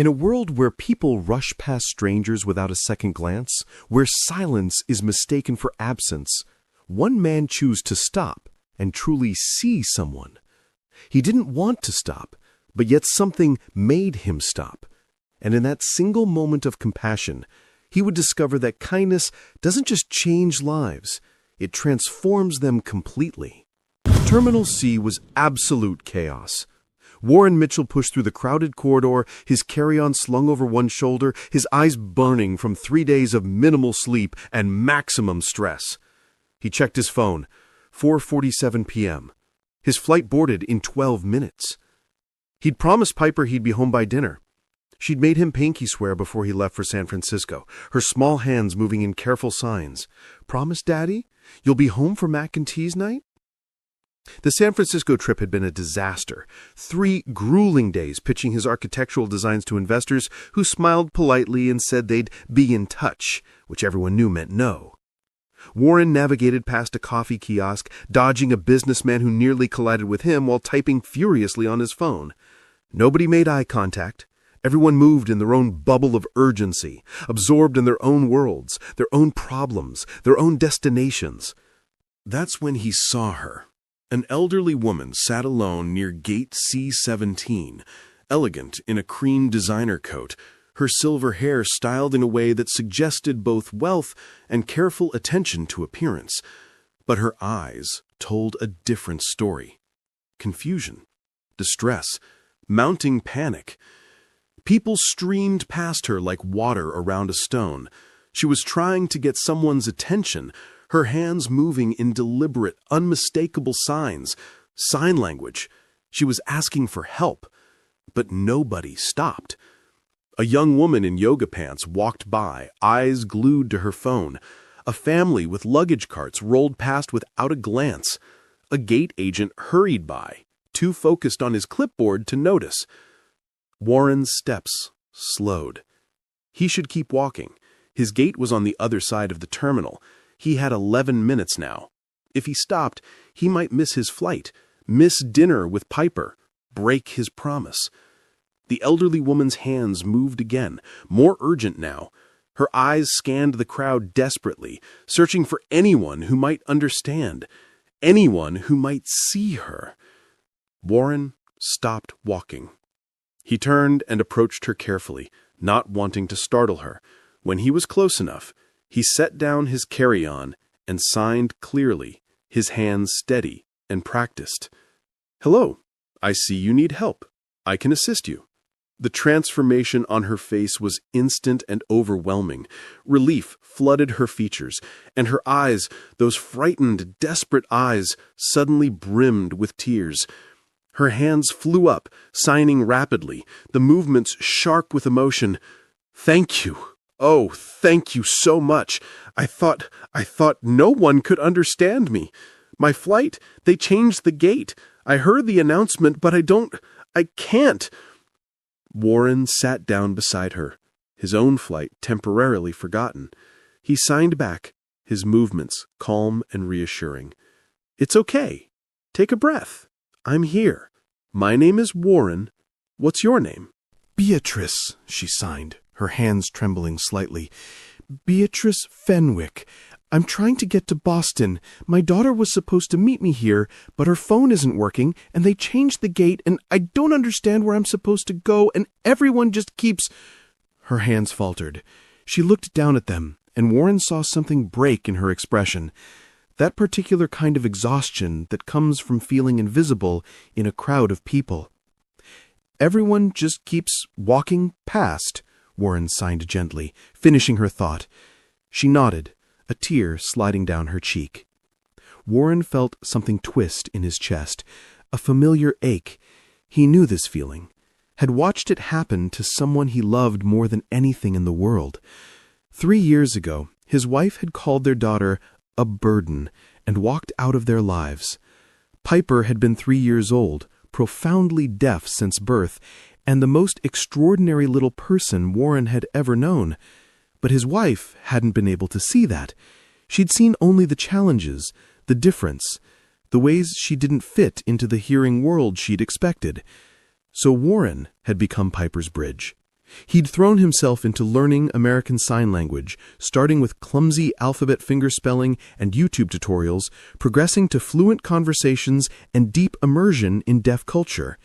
In a world where people rush past strangers without a second glance, where silence is mistaken for absence, one man chose to stop and truly see someone. He didn't want to stop, but yet something made him stop. And in that single moment of compassion, he would discover that kindness doesn't just change lives, it transforms them completely. Terminal C was absolute chaos. Warren Mitchell pushed through the crowded corridor, his carry-on slung over one shoulder, his eyes burning from 3 days of minimal sleep and maximum stress. He checked his phone. 4:47 p.m. His flight boarded in 12 minutes. He'd promised Piper he'd be home by dinner. She'd made him pinky swear before he left for San Francisco, her small hands moving in careful signs. "Promise, Daddy? You'll be home for mac and cheese night?" The San Francisco trip had been a disaster. 3 grueling days pitching his architectural designs to investors who smiled politely and said they'd be in touch, which everyone knew meant no. Warren navigated past a coffee kiosk, dodging a businessman who nearly collided with him while typing furiously on his phone. Nobody made eye contact. Everyone moved in their own bubble of urgency, absorbed in their own worlds, their own problems, their own destinations. That's when he saw her. An elderly woman sat alone near gate C-17, elegant in a cream designer coat, her silver hair styled in a way that suggested both wealth and careful attention to appearance. But her eyes told a different story. Confusion, distress, mounting panic. People streamed past her like water around a stone. She was trying to get someone's attention, her hands moving in deliberate, unmistakable signs, sign language. She was asking for help, but nobody stopped. A young woman in yoga pants walked by, eyes glued to her phone. A family with luggage carts rolled past without a glance. A gate agent hurried by, too focused on his clipboard to notice. Warren's steps slowed. He should keep walking. His gate was on the other side of the terminal. He had 11 minutes now. If he stopped, he might miss his flight, miss dinner with Piper, break his promise. The elderly woman's hands moved again, more urgent now. Her eyes scanned the crowd desperately, searching for anyone who might understand, anyone who might see her. Warren stopped walking. He turned and approached her carefully, not wanting to startle her. When he was close enough, he set down his carry-on and signed clearly, his hands steady and practiced. "Hello, I see you need help. I can assist you." The transformation on her face was instant and overwhelming. Relief flooded her features, and her eyes, those frightened, desperate eyes, suddenly brimmed with tears. Her hands flew up, signing rapidly, the movements sharp with emotion. "Thank you. Oh, thank you so much. I thought no one could understand me. My flight, they changed the gate. I heard the announcement, but I can't." Warren sat down beside her, his own flight temporarily forgotten. He signed back, his movements calm and reassuring. "It's okay. Take a breath. I'm here. My name is Warren. What's your name?" "Beatrice," she signed, her hands trembling slightly. "Beatrice Fenwick. I'm trying to get to Boston. My daughter was supposed to meet me here, but her phone isn't working, and they changed the gate, and I don't understand where I'm supposed to go, and everyone just keeps—" Her hands faltered. She looked down at them, and Warren saw something break in her expression. That particular kind of exhaustion that comes from feeling invisible in a crowd of people. "Everyone just keeps walking past," Warren signed gently, finishing her thought. She nodded, a tear sliding down her cheek. Warren felt something twist in his chest, a familiar ache. He knew this feeling, had watched it happen to someone he loved more than anything in the world. 3 years ago, his wife had called their daughter a burden and walked out of their lives. Piper had been 3 years old, profoundly deaf since birth, and the most extraordinary little person Warren had ever known. But his wife hadn't been able to see that. She'd seen only the challenges, the difference, the ways she didn't fit into the hearing world she'd expected. So Warren had become Piper's bridge. He'd thrown himself into learning American Sign Language, starting with clumsy alphabet fingerspelling and YouTube tutorials, progressing to fluent conversations and deep immersion in deaf culture.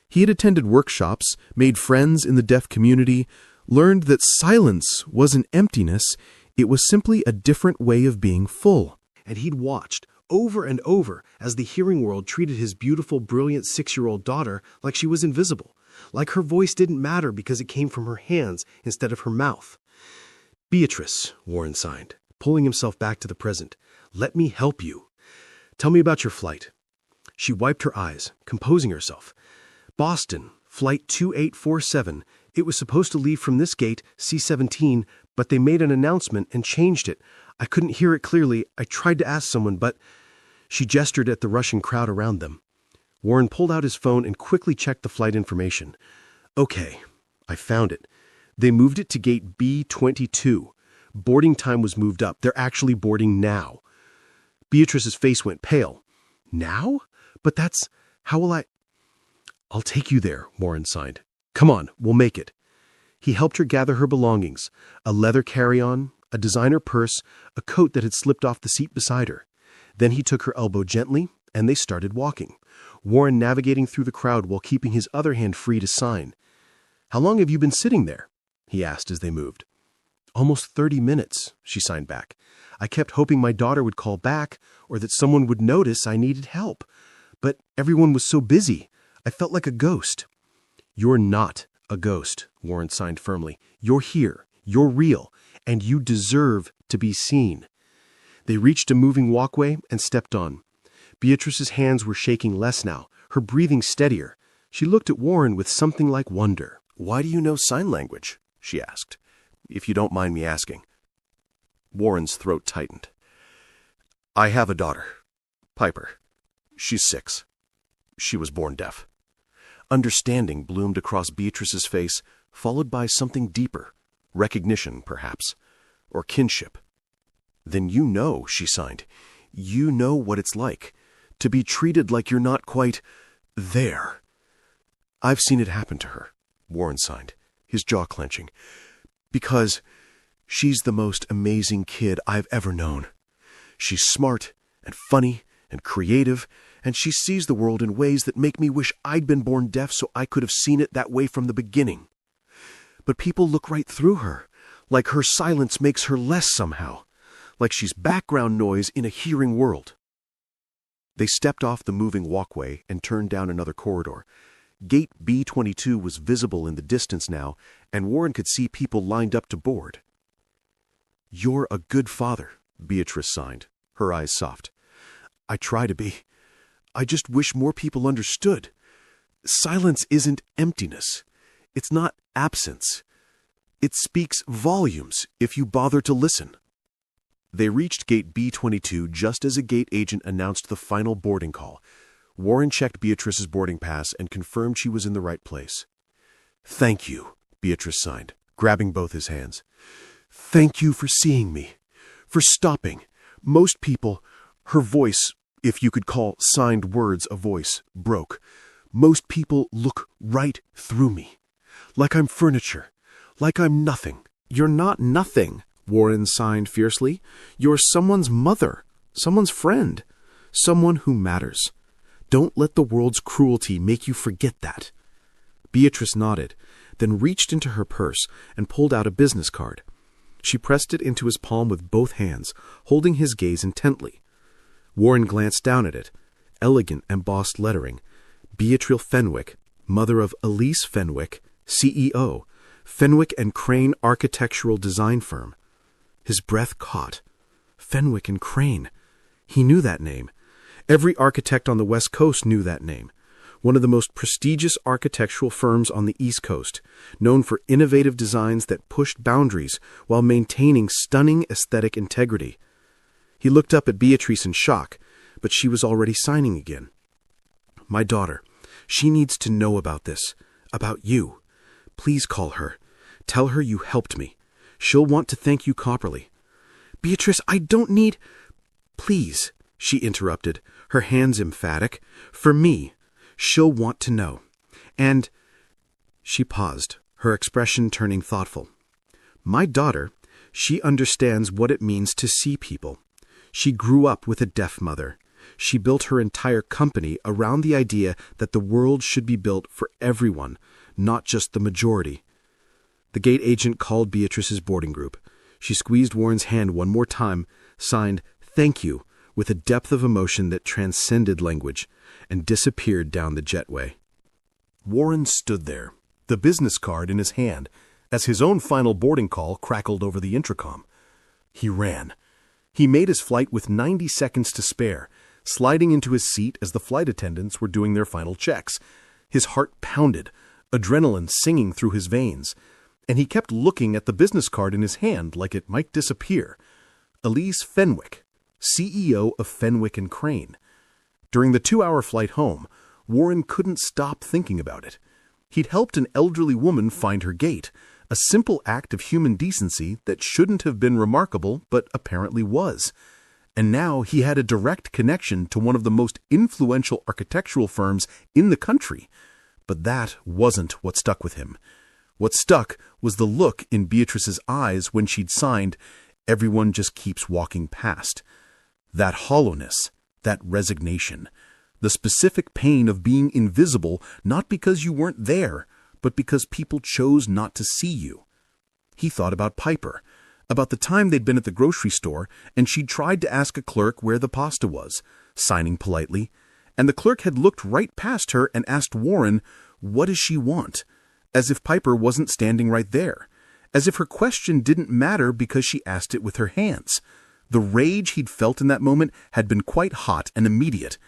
He had attended workshops, made friends in the deaf community, learned that silence wasn't emptiness, it was simply a different way of being full. And he'd watched, over and over, as the hearing world treated his beautiful, brilliant 6-year-old daughter like she was invisible, like her voice didn't matter because it came from her hands instead of her mouth. "Beatrice," Warren signed, pulling himself back to the present, "let me help you. Tell me about your flight." She wiped her eyes, composing herself. "Boston, flight 2847. It was supposed to leave from this gate, C-17, but they made an announcement and changed it. I couldn't hear it clearly. I tried to ask someone, but—" She gestured at the rushing crowd around them. Warren pulled out his phone and quickly checked the flight information. "Okay, I found it. They moved it to gate B-22. Boarding time was moved up. They're actually boarding now." Beatrice's face went pale. "Now? But that's— how will I—" "I'll take you there," Warren signed. "Come on, we'll make it." He helped her gather her belongings, a leather carry-on, a designer purse, a coat that had slipped off the seat beside her. Then he took her elbow gently, and they started walking, Warren navigating through the crowd while keeping his other hand free to sign. "How long have you been sitting there?" he asked as they moved. "Almost 30 minutes, she signed back. "I kept hoping my daughter would call back or that someone would notice I needed help. But everyone was so busy. I felt like a ghost." "You're not a ghost," Warren signed firmly. "You're here, you're real, and you deserve to be seen." They reached a moving walkway and stepped on. Beatrice's hands were shaking less now, her breathing steadier. She looked at Warren with something like wonder. "Why do you know sign language?" she asked. "If you don't mind me asking." Warren's throat tightened. "I have a daughter, Piper. She's 6. She was born deaf." Understanding bloomed across Beatrice's face, followed by something deeper. Recognition, perhaps. Or kinship. "Then you know," she signed. "You know what it's like. To be treated like you're not quite there." "I've seen it happen to her," Warren signed, his jaw clenching. "Because she's the most amazing kid I've ever known. She's smart and funny and creative, and she sees the world in ways that make me wish I'd been born deaf so I could have seen it that way from the beginning. But people look right through her, like her silence makes her less somehow, like she's background noise in a hearing world." They stepped off the moving walkway and turned down another corridor. Gate B-22 was visible in the distance now, and Warren could see people lined up to board. "You're a good father," Beatrice signed, her eyes soft. "I try to be. I just wish more people understood. Silence isn't emptiness. It's not absence. It speaks volumes if you bother to listen." They reached gate B-22 just as a gate agent announced the final boarding call. Warren checked Beatrice's boarding pass and confirmed she was in the right place. "Thank you," Beatrice signed, grabbing both his hands. "Thank you for seeing me, for stopping. Most people—" Her voice, if you could call signed words a voice, broke. "Most people look right through me. Like I'm furniture. Like I'm nothing." "You're not nothing," Warren signed fiercely. "You're someone's mother, someone's friend, someone who matters. Don't let the world's cruelty make you forget that." Beatrice nodded, then reached into her purse and pulled out a business card. She pressed it into his palm with both hands, holding his gaze intently. Warren glanced down at it. Elegant embossed lettering. Beatrice Fenwick, mother of Elise Fenwick, CEO, Fenwick and Crane Architectural Design Firm. His breath caught. Fenwick and Crane. He knew that name. Every architect on the West Coast knew that name. One of the most prestigious architectural firms on the East Coast, known for innovative designs that pushed boundaries while maintaining stunning aesthetic integrity. He looked up at Beatrice in shock, but she was already signing again. "My daughter. She needs to know about this. About you. Please call her. Tell her you helped me. She'll want to thank you properly." "Beatrice, I don't need—" "Please," she interrupted, her hands emphatic. "For me. She'll want to know. And—" She paused, her expression turning thoughtful. My daughter, she understands what it means to see people. She grew up with a deaf mother. She built her entire company around the idea that the world should be built for everyone, not just the majority. The gate agent called Beatrice's boarding group. She squeezed Warren's hand one more time, signed, "Thank you," with a depth of emotion that transcended language, and disappeared down the jetway. Warren stood there, the business card in his hand, as his own final boarding call crackled over the intercom. He ran. He made his flight with 90 seconds to spare, sliding into his seat as the flight attendants were doing their final checks. His heart pounded, adrenaline singing through his veins, and he kept looking at the business card in his hand like it might disappear. Elise Fenwick, CEO of Fenwick & Crane. During the 2-hour flight home, Warren couldn't stop thinking about it. He'd helped an elderly woman find her gate, a simple act of human decency that shouldn't have been remarkable but apparently was. And now he had a direct connection to one of the most influential architectural firms in the country. But that wasn't what stuck with him. What stuck was the look in Beatrice's eyes when she'd signed, "Everyone just keeps walking past." That hollowness, that resignation, the specific pain of being invisible not because you weren't there, but because people chose not to see you. He thought about Piper, about the time they'd been at the grocery store and she'd tried to ask a clerk where the pasta was, signing politely, and the clerk had looked right past her and asked Warren, "What does she want?" as if Piper wasn't standing right there, as if her question didn't matter because she asked it with her hands. The rage he'd felt in that moment had been quite hot and immediate,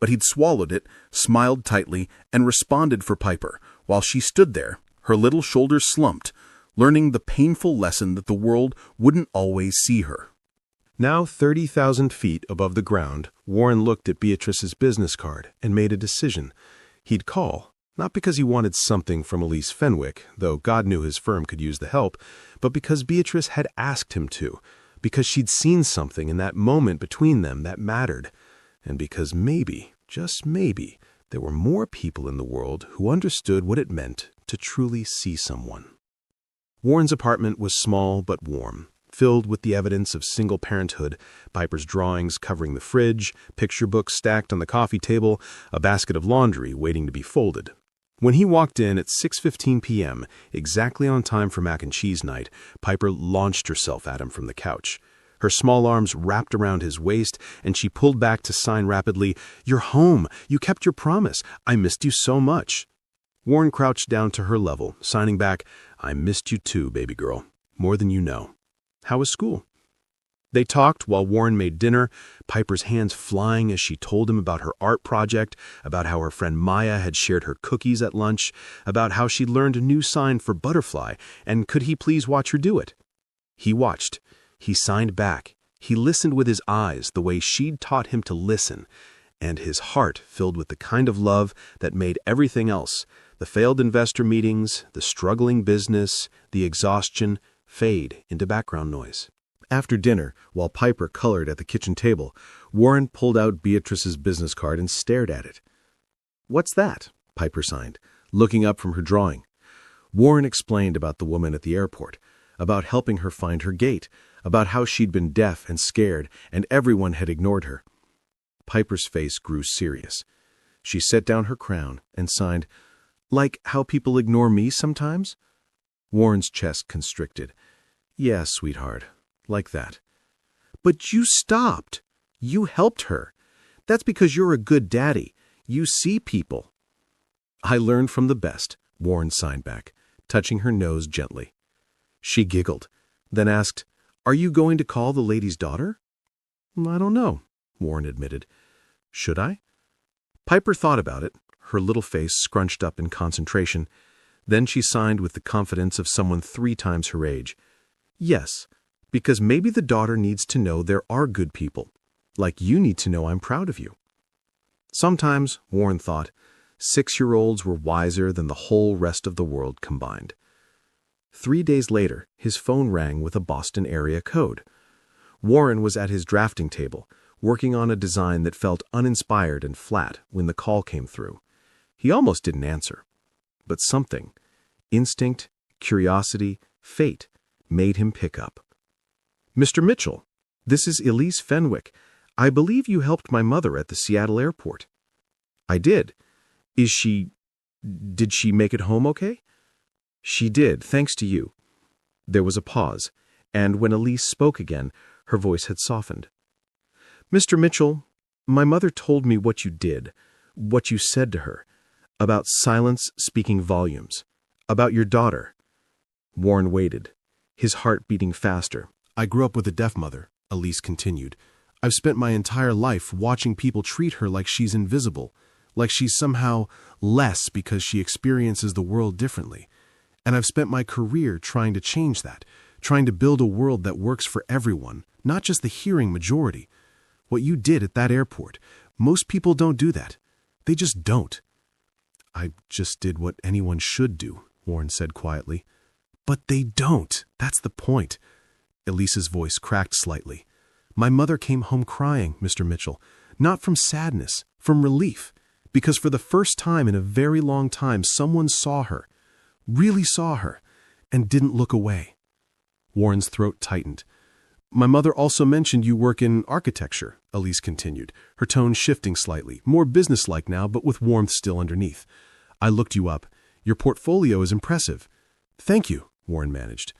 but he'd swallowed it, smiled tightly, and responded for Piper, while she stood there, her little shoulders slumped, learning the painful lesson that the world wouldn't always see her. Now 30,000 feet above the ground, Warren looked at Beatrice's business card and made a decision. He'd call, not because he wanted something from Elise Fenwick, though God knew his firm could use the help, but because Beatrice had asked him to, because she'd seen something in that moment between them that mattered, and because maybe, just maybe, there were more people in the world who understood what it meant to truly see someone. Warren's apartment was small but warm, filled with the evidence of single parenthood, Piper's drawings covering the fridge, picture books stacked on the coffee table, a basket of laundry waiting to be folded. When he walked in at 6:15 p.m., exactly on time for mac and cheese night, Piper launched herself at him from the couch. Her small arms wrapped around his waist, and she pulled back to sign rapidly, "You're home! You kept your promise! I missed you so much!" Warren crouched down to her level, signing back, "I missed you too, baby girl. More than you know. How was school?" They talked while Warren made dinner, Piper's hands flying as she told him about her art project, about how her friend Maya had shared her cookies at lunch, about how she'd learned a new sign for butterfly, and could he please watch her do it? He watched. He signed back. He listened with his eyes the way she'd taught him to listen, and his heart filled with the kind of love that made everything else, the failed investor meetings, the struggling business, the exhaustion, fade into background noise. After dinner, while Piper colored at the kitchen table, Warren pulled out Beatrice's business card and stared at it. "What's that?" Piper signed, looking up from her drawing. Warren explained about the woman at the airport, about helping her find her gate, about how she'd been deaf and scared and everyone had ignored her. Piper's face grew serious. She set down her crown and signed, "Like how people ignore me sometimes?" Warren's chest constricted. "Yeah, sweetheart. Like that." "But you stopped. You helped her. That's because you're a good daddy. You see people." "I learned from the best," Warren signed back, touching her nose gently. She giggled, then asked, "Are you going to call the lady's daughter?" "I don't know," Warren admitted. "Should I?" Piper thought about it, her little face scrunched up in concentration. Then she signed with the confidence of someone 3 times her age. "Yes. Because maybe the daughter needs to know there are good people, like you need to know I'm proud of you." Sometimes, Warren thought, 6-year-olds were wiser than the whole rest of the world combined. 3 days later, his phone rang with a Boston area code. Warren was at his drafting table, working on a design that felt uninspired and flat when the call came through. He almost didn't answer. But something, instinct, curiosity, fate made him pick up. "Mr. Mitchell, this is Elise Fenwick. I believe you helped my mother at the Seattle airport." "I did. Did she make it home okay?" "She did, thanks to you." There was a pause, and when Elise spoke again, her voice had softened. "Mr. Mitchell, my mother told me what you did, what you said to her, about silence speaking volumes, about your daughter." Warren waited, his heart beating faster. "I grew up with a deaf mother," Elise continued. "I've spent my entire life watching people treat her like she's invisible, like she's somehow less because she experiences the world differently. And I've spent my career trying to change that, trying to build a world that works for everyone, not just the hearing majority. What you did at that airport, most people don't do that. They just don't." "I just did what anyone should do," Warren said quietly. "But they don't. That's the point." Elise's voice cracked slightly. "My mother came home crying, Mr. Mitchell, not from sadness, from relief, because for the first time in a very long time, someone saw her, really saw her, and didn't look away." Warren's throat tightened. "My mother also mentioned you work in architecture," Elise continued, her tone shifting slightly, more businesslike now, but with warmth still underneath. "I looked you up. Your portfolio is impressive." "Thank you," Warren managed.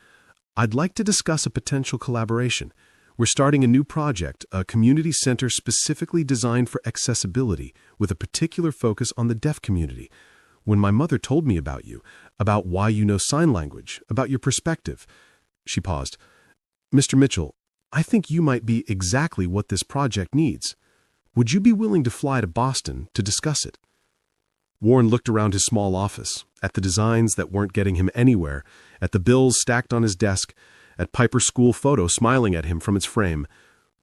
"I'd like to discuss a potential collaboration. We're starting a new project, a community center specifically designed for accessibility, with a particular focus on the deaf community. When my mother told me about you, about why you know sign language, about your perspective," she paused. "Mr. Mitchell, I think you might be exactly what this project needs. Would you be willing to fly to Boston to discuss it?" Warren looked around his small office, at the designs that weren't getting him anywhere, at the bills stacked on his desk, at Piper's school photo smiling at him from its frame.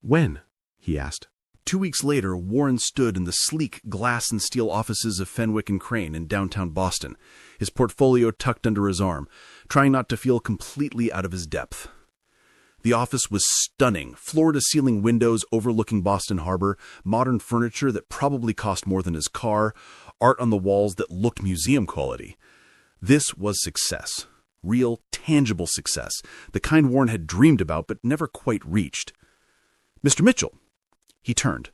"When?" he asked. 2 weeks later, Warren stood in the sleek glass and steel offices of Fenwick and Crane in downtown Boston, his portfolio tucked under his arm, trying not to feel completely out of his depth. The office was stunning, floor-to-ceiling windows overlooking Boston Harbor, modern furniture that probably cost more than his car, art on the walls that looked museum quality. This was success. Real, tangible success, the kind Warren had dreamed about but never quite reached. "Mr. Mitchell!" He turned.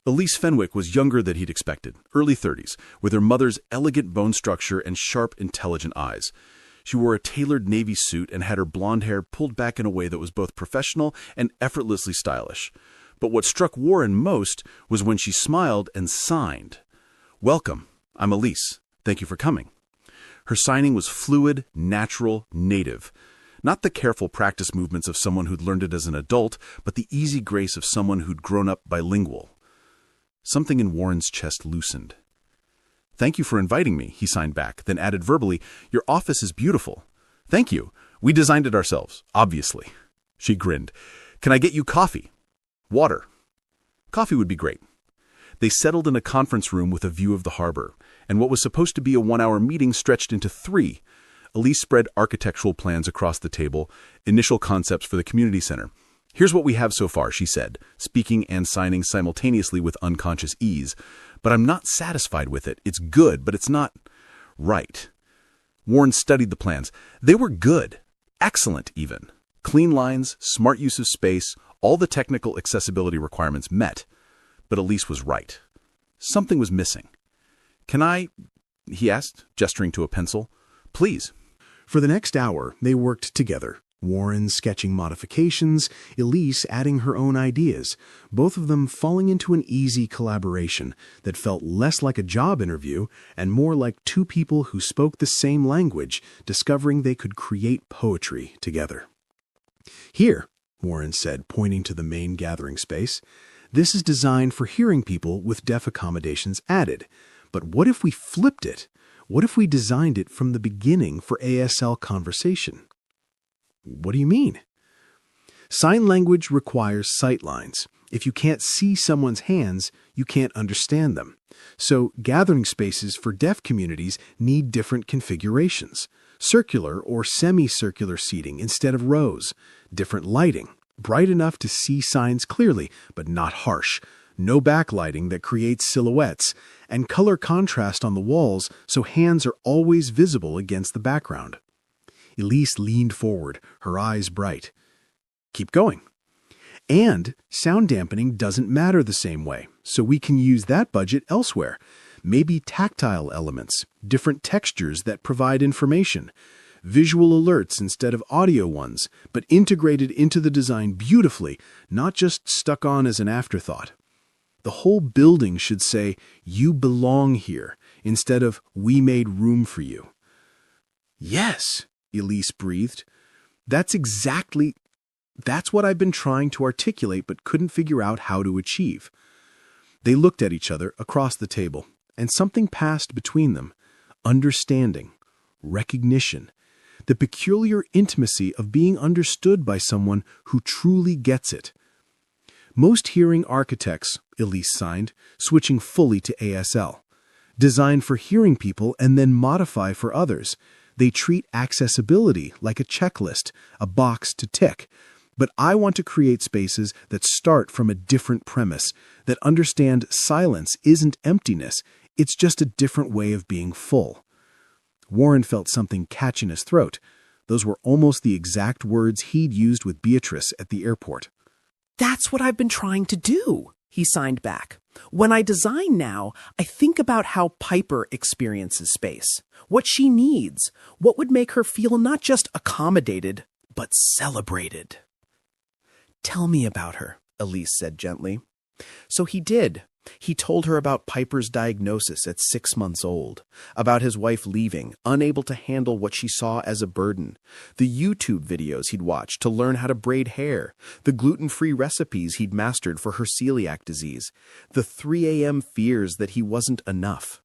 Elise Fenwick was younger than he'd expected, early 30s, with her mother's elegant bone structure and sharp, intelligent eyes. She wore a tailored navy suit and had her blonde hair pulled back in a way that was both professional and effortlessly stylish. But what struck Warren most was when she smiled and signed. "Welcome, I'm Elise. Thank you for coming." Her signing was fluid, natural, native. Not the careful practice movements of someone who'd learned it as an adult, but the easy grace of someone who'd grown up bilingual. Something in Warren's chest loosened. "Thank you for inviting me," he signed back, then added verbally, "Your office is beautiful." "Thank you. We designed it ourselves, obviously." She grinned. "Can I get you coffee?" "Water." "Coffee would be great." They settled in a conference room with a view of the harbor, and what was supposed to be a 1-hour meeting stretched into 3. Elise spread architectural plans across the table, initial concepts for the community center. "Here's what we have so far," she said, speaking and signing simultaneously with unconscious ease. "But I'm not satisfied with it. It's good, but it's not right." Warren studied the plans. They were good. Excellent, even. Clean lines, smart use of space, all the technical accessibility requirements met. But Elise was right. Something was missing. "Can I?" he asked, gesturing to a pencil. "Please." For the next hour, they worked together, Warren sketching modifications, Elise adding her own ideas, both of them falling into an easy collaboration that felt less like a job interview and more like two people who spoke the same language, discovering they could create poetry together. "Here," Warren said, pointing to the main gathering space, "this is designed for hearing people with deaf accommodations added. But what if we flipped it? What if we designed it from the beginning for ASL conversation?" "What do you mean?" "Sign language requires sight lines. If you can't see someone's hands, you can't understand them. So gathering spaces for deaf communities need different configurations. Circular or semicircular seating instead of rows. Different lighting, bright enough to see signs clearly, but not harsh. No backlighting that creates silhouettes, and color contrast on the walls so hands are always visible against the background. Elise leaned forward, her eyes bright. Keep going. And sound dampening doesn't matter the same way, so we can use that budget elsewhere. Maybe tactile elements, different textures that provide information, visual alerts instead of audio ones, but integrated into the design beautifully, not just stuck on as an afterthought. The whole building should say, "You belong here," instead of "We made room for you." Yes, Elise breathed. That's what I've been trying to articulate but couldn't figure out how to achieve. They looked at each other across the table, and something passed between them. Understanding, recognition, the peculiar intimacy of being understood by someone who truly gets it. Most hearing architects, Elise signed, switching fully to ASL. Design for hearing people and then modify for others. They treat accessibility like a checklist, a box to tick. But I want to create spaces that start from a different premise, that understand silence isn't emptiness, it's just a different way of being full. Warren felt something catch in his throat. Those were almost the exact words he'd used with Beatrice at the airport. That's what I've been trying to do, he signed back. When I design now, I think about how Piper experiences space, what she needs, what would make her feel not just accommodated, but celebrated. Tell me about her, Elise said gently. So he did. He told her about Piper's diagnosis at 6 months old, about his wife leaving, unable to handle what she saw as a burden, the YouTube videos he'd watched to learn how to braid hair, the gluten-free recipes he'd mastered for her celiac disease, the 3 a.m. fears that he wasn't enough.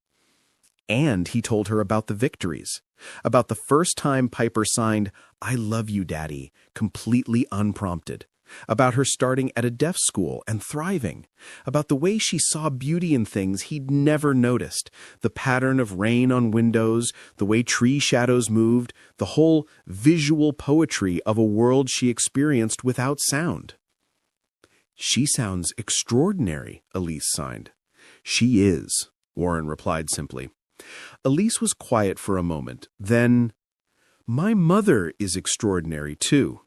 And he told her about the victories, about the first time Piper signed, "I love you, Daddy," completely unprompted, about her starting at a deaf school and thriving, about the way she saw beauty in things he'd never noticed, the pattern of rain on windows, the way tree shadows moved, the whole visual poetry of a world she experienced without sound. "She sounds extraordinary," Elise signed. "She is," Warren replied simply. Elise was quiet for a moment. Then, "My mother is extraordinary too.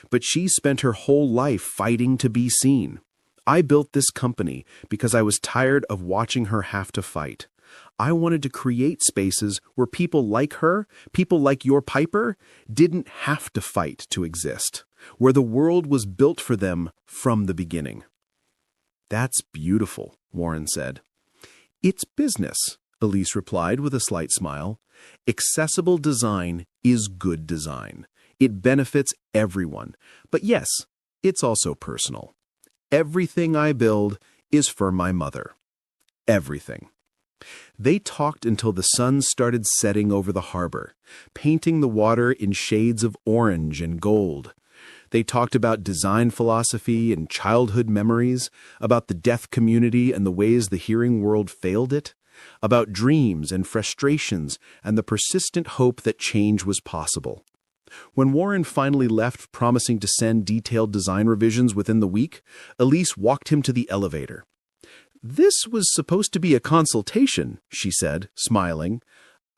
But she spent her whole life fighting to be seen. I built this company because I was tired of watching her have to fight. I wanted to create spaces where people like her, people like your Piper, didn't have to fight to exist, where the world was built for them from the beginning." "That's beautiful," Warren said. "It's business," Elise replied with a slight smile. "Accessible design is good design. It benefits everyone. But yes, it's also personal. Everything I build is for my mother. Everything." They talked until the sun started setting over the harbor, painting the water in shades of orange and gold. They talked about design philosophy and childhood memories, about the deaf community and the ways the hearing world failed it, about dreams and frustrations and the persistent hope that change was possible. When Warren finally left, promising to send detailed design revisions within the week, Elise walked him to the elevator. "This was supposed to be a consultation," she said, smiling.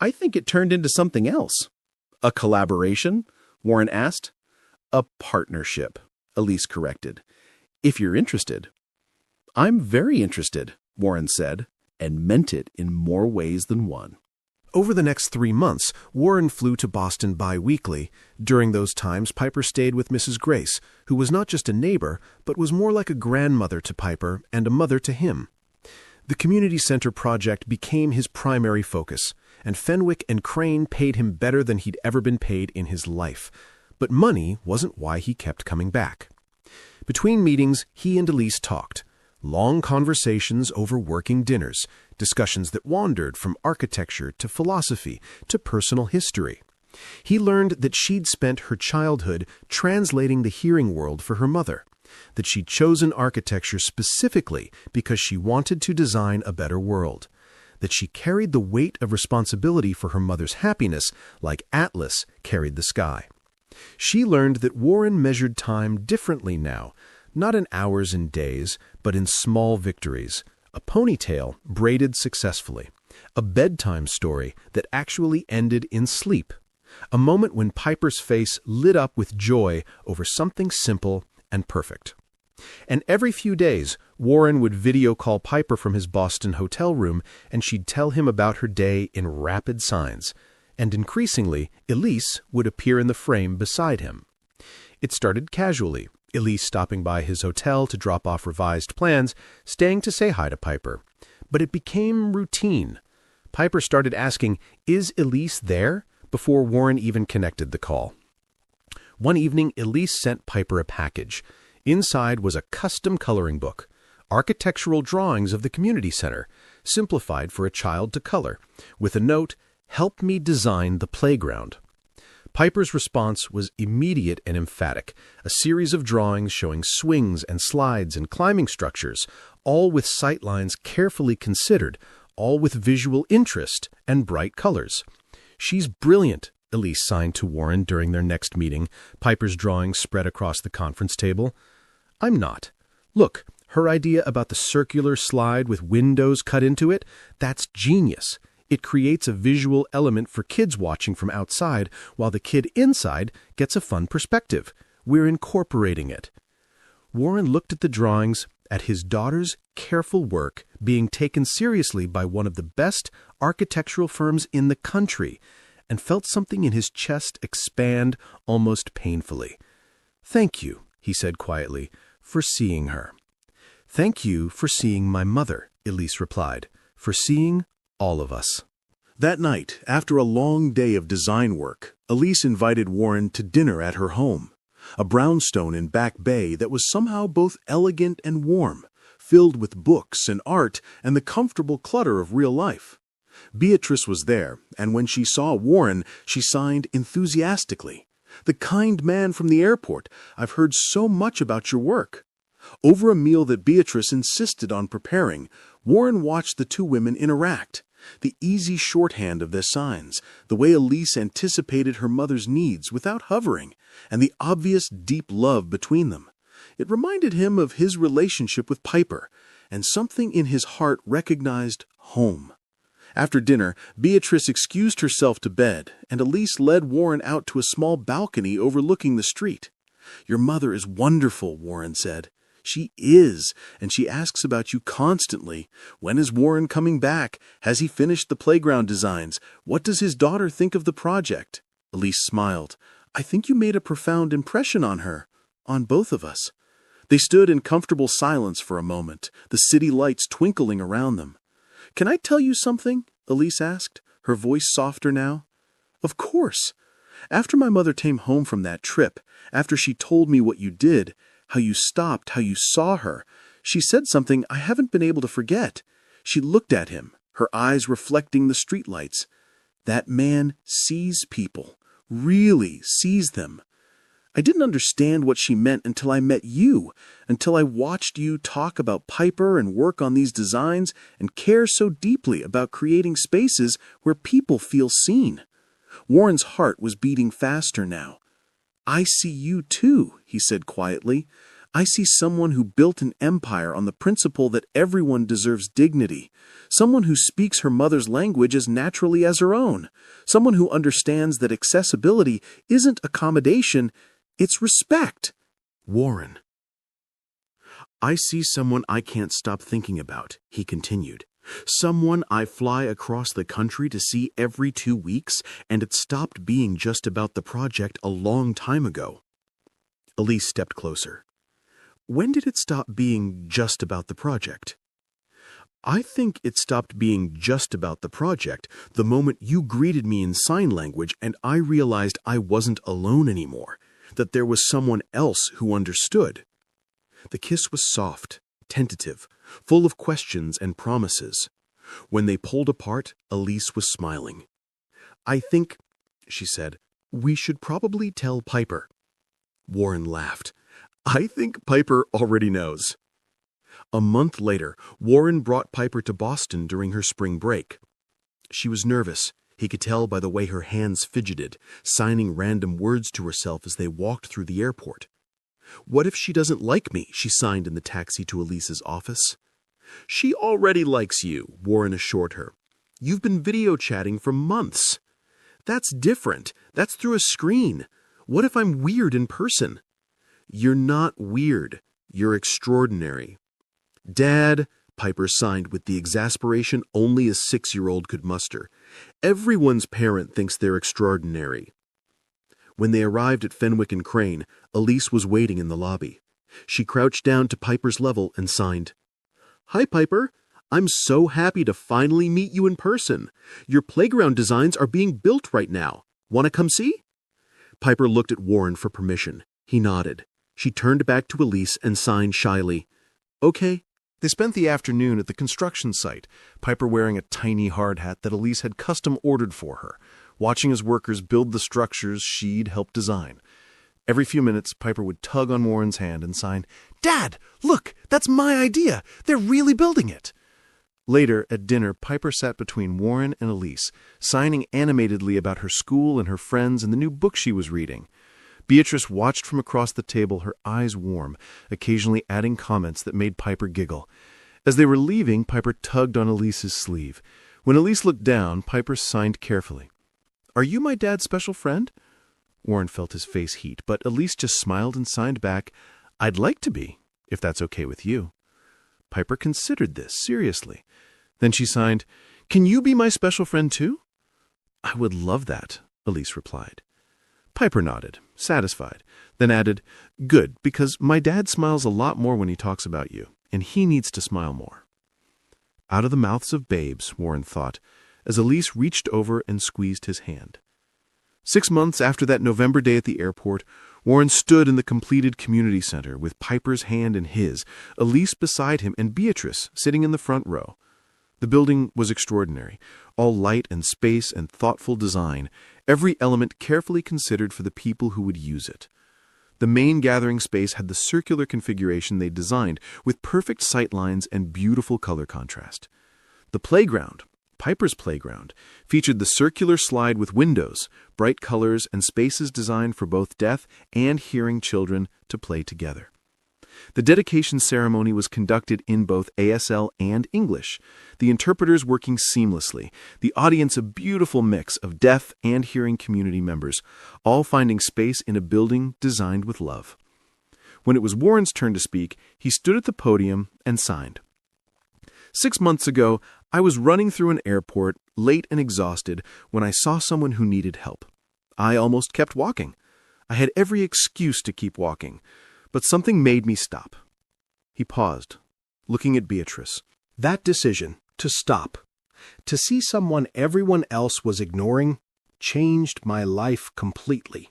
"I think it turned into something else." "A collaboration?" Warren asked. "A partnership," Elise corrected. "If you're interested." "I'm very interested," Warren said, and meant it in more ways than one. Over the next 3 months, Warren flew to Boston bi-weekly. During those times, Piper stayed with Mrs. Grace, who was not just a neighbor, but was more like a grandmother to Piper and a mother to him. The community center project became his primary focus, and Fenwick and Crane paid him better than he'd ever been paid in his life. But money wasn't why he kept coming back. Between meetings, he and Elise talked. Long conversations over working dinners, discussions that wandered from architecture to philosophy to personal history. He learned that she'd spent her childhood translating the hearing world for her mother, that she'd chosen architecture specifically because she wanted to design a better world, that she carried the weight of responsibility for her mother's happiness like Atlas carried the sky. She learned that Warren measured time differently now, not in hours and days, but in small victories. A ponytail braided successfully. A bedtime story that actually ended in sleep. A moment when Piper's face lit up with joy over something simple and perfect. And every few days, Warren would video call Piper from his Boston hotel room, and she'd tell him about her day in rapid signs. And increasingly, Elise would appear in the frame beside him. It started casually, Elise stopping by his hotel to drop off revised plans, staying to say hi to Piper. But it became routine. Piper started asking, "Is Elise there?" before Warren even connected the call. One evening, Elise sent Piper a package. Inside was a custom coloring book, architectural drawings of the community center, simplified for a child to color, with a note, "Help me design the playground." Piper's response was immediate and emphatic, a series of drawings showing swings and slides and climbing structures, all with sightlines carefully considered, all with visual interest and bright colors. "She's brilliant," Elise signed to Warren during their next meeting, Piper's drawings spread across the conference table. "I'm not. Look, her idea about the circular slide with windows cut into it, that's genius. It creates a visual element for kids watching from outside, while the kid inside gets a fun perspective. We're incorporating it." Warren looked at the drawings, at his daughter's careful work being taken seriously by one of the best architectural firms in the country, and felt something in his chest expand almost painfully. "Thank you," he said quietly, "for seeing her." "Thank you for seeing my mother," Elise replied, "for seeing all of us." That night, after a long day of design work, Elise invited Warren to dinner at her home, a brownstone in Back Bay that was somehow both elegant and warm, filled with books and art and the comfortable clutter of real life. Beatrice was there, and when she saw Warren, she signed enthusiastically, "The kind man from the airport. I've heard so much about your work." Over a meal that Beatrice insisted on preparing, Warren watched the two women interact. The easy shorthand of their signs, the way Elise anticipated her mother's needs without hovering, and the obvious deep love between them. It reminded him of his relationship with Piper, and something in his heart recognized home. After dinner, Beatrice excused herself to bed, and Elise led Warren out to a small balcony overlooking the street. "Your mother is wonderful," Warren said. "She is, and she asks about you constantly. When is Warren coming back? Has he finished the playground designs? What does his daughter think of the project?" Elise smiled. "I think you made a profound impression on her, on both of us." They stood in comfortable silence for a moment, the city lights twinkling around them. "Can I tell you something?" Elise asked, her voice softer now. "Of course. After my mother came home from that trip, after she told me what you did, how you stopped, how you saw her, she said something I haven't been able to forget. She looked at him, her eyes reflecting the streetlights. That man sees people, really sees them. I didn't understand what she meant until I met you, until I watched you talk about Piper and work on these designs and care so deeply about creating spaces where people feel seen." Warren's heart was beating faster now. "I see you too," he said quietly. "I see someone who built an empire on the principle that everyone deserves dignity, someone who speaks her mother's language as naturally as her own, someone who understands that accessibility isn't accommodation, it's respect." "Warren, I see someone I can't stop thinking about," he continued. "Someone I fly across the country to see every 2 weeks, and it stopped being just about the project a long time ago." Elise stepped closer. "When did it stop being just about the project?" "I think it stopped being just about the project the moment you greeted me in sign language and I realized I wasn't alone anymore, that there was someone else who understood." The kiss was soft, tentative, full of questions and promises. When they pulled apart, Elise was smiling. "I think," she said, "we should probably tell Piper." Warren laughed. "I think Piper already knows." A month later, Warren brought Piper to Boston during her spring break. She was nervous. He could tell by the way her hands fidgeted, signing random words to herself as they walked through the airport. "What if she doesn't like me?" she signed in the taxi to Elise's office. "She already likes you," Warren assured her. "You've been video chatting for months." "That's different. That's through a screen. What if I'm weird in person? You're not weird. You're extraordinary. Dad, Piper signed with the exasperation only a 6-year-old could muster. Everyone's parent thinks they're extraordinary. When they arrived at Fenwick and Crane, Elise was waiting in the lobby. She crouched down to Piper's level and signed. Hi, Piper. I'm so happy to finally meet you in person. Your playground designs are being built right now. Want to come see? Piper looked at Warren for permission. He nodded. She turned back to Elise and signed shyly. Okay. They spent the afternoon at the construction site, Piper wearing a tiny hard hat that Elise had custom ordered for her, watching as workers build the structures she'd helped design. Every few minutes, Piper would tug on Warren's hand and sign, Dad, look, that's my idea. They're really building it. Later, at dinner, Piper sat between Warren and Elise, signing animatedly about her school and her friends and the new book she was reading. Beatrice watched from across the table, her eyes warm, occasionally adding comments that made Piper giggle. As they were leaving, Piper tugged on Elise's sleeve. When Elise looked down, Piper signed carefully. Are you my dad's special friend? Warren felt his face heat, but Elise just smiled and signed back, I'd like to be, if that's okay with you. Piper considered this seriously. Then she signed, Can you be my special friend too? I would love that, Elise replied. Piper nodded, satisfied, then added, Good, because my dad smiles a lot more when he talks about you, and he needs to smile more. Out of the mouths of babes, Warren thought, as Elise reached over and squeezed his hand. 6 months after that November day at the airport, Warren stood in the completed community center with Piper's hand in his, Elise beside him, and Beatrice sitting in the front row. The building was extraordinary, all light and space and thoughtful design, every element carefully considered for the people who would use it. The main gathering space had the circular configuration they designed, with perfect sight lines and beautiful color contrast. The playground, Piper's playground, featured the circular slide with windows, bright colors, and spaces designed for both deaf and hearing children to play together. The dedication ceremony was conducted in both ASL and English, the interpreters working seamlessly, the audience a beautiful mix of deaf and hearing community members, all finding space in a building designed with love. When it was Warren's turn to speak, he stood at the podium and signed. 6 months ago, I was running through an airport, late and exhausted, when I saw someone who needed help. I almost kept walking. I had every excuse to keep walking, but something made me stop. He paused, looking at Beatrice. That decision, to stop, to see someone everyone else was ignoring, changed my life completely.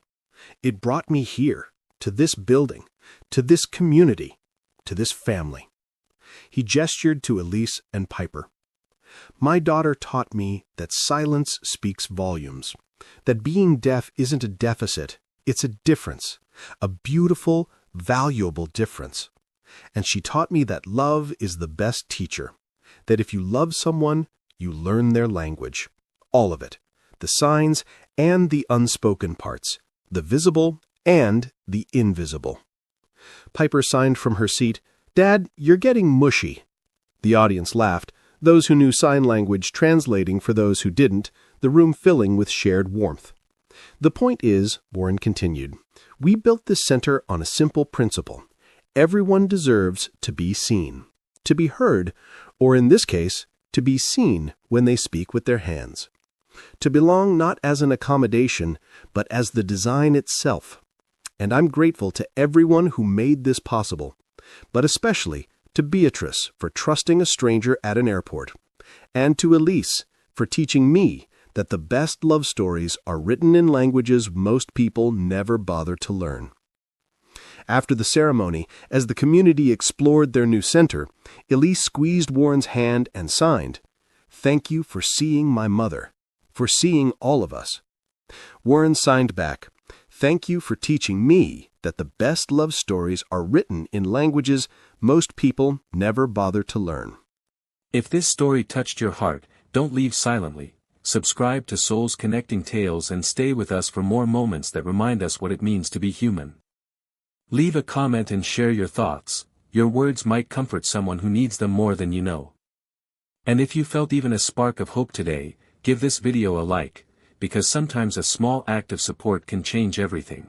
It brought me here, to this building, to this community, to this family. He gestured to Elise and Piper. My daughter taught me that silence speaks volumes, that being deaf isn't a deficit, it's a difference, a beautiful, valuable difference. And she taught me that love is the best teacher, that if you love someone, you learn their language, all of it, the signs and the unspoken parts, the visible and the invisible. Piper signed from her seat, Dad, you're getting mushy. The audience laughed, those who knew sign language translating for those who didn't, the room filling with shared warmth. The point is, Warren continued, we built this center on a simple principle. Everyone deserves to be seen, to be heard, or in this case, to be seen when they speak with their hands. To belong not as an accommodation, but as the design itself. And I'm grateful to everyone who made this possible, but especially to Beatrice for trusting a stranger at an airport, and to Elise for teaching me that the best love stories are written in languages most people never bother to learn. After the ceremony, as the community explored their new center, Elise squeezed Warren's hand and signed, Thank you for seeing my mother, for seeing all of us. Warren signed back, Thank you for teaching me that the best love stories are written in languages most people never bother to learn. If this story touched your heart, don't leave silently. Subscribe to Souls Connecting Tales and stay with us for more moments that remind us what it means to be human. Leave a comment and share your thoughts. Your words might comfort someone who needs them more than you know. And if you felt even a spark of hope today, give this video a like, because sometimes a small act of support can change everything.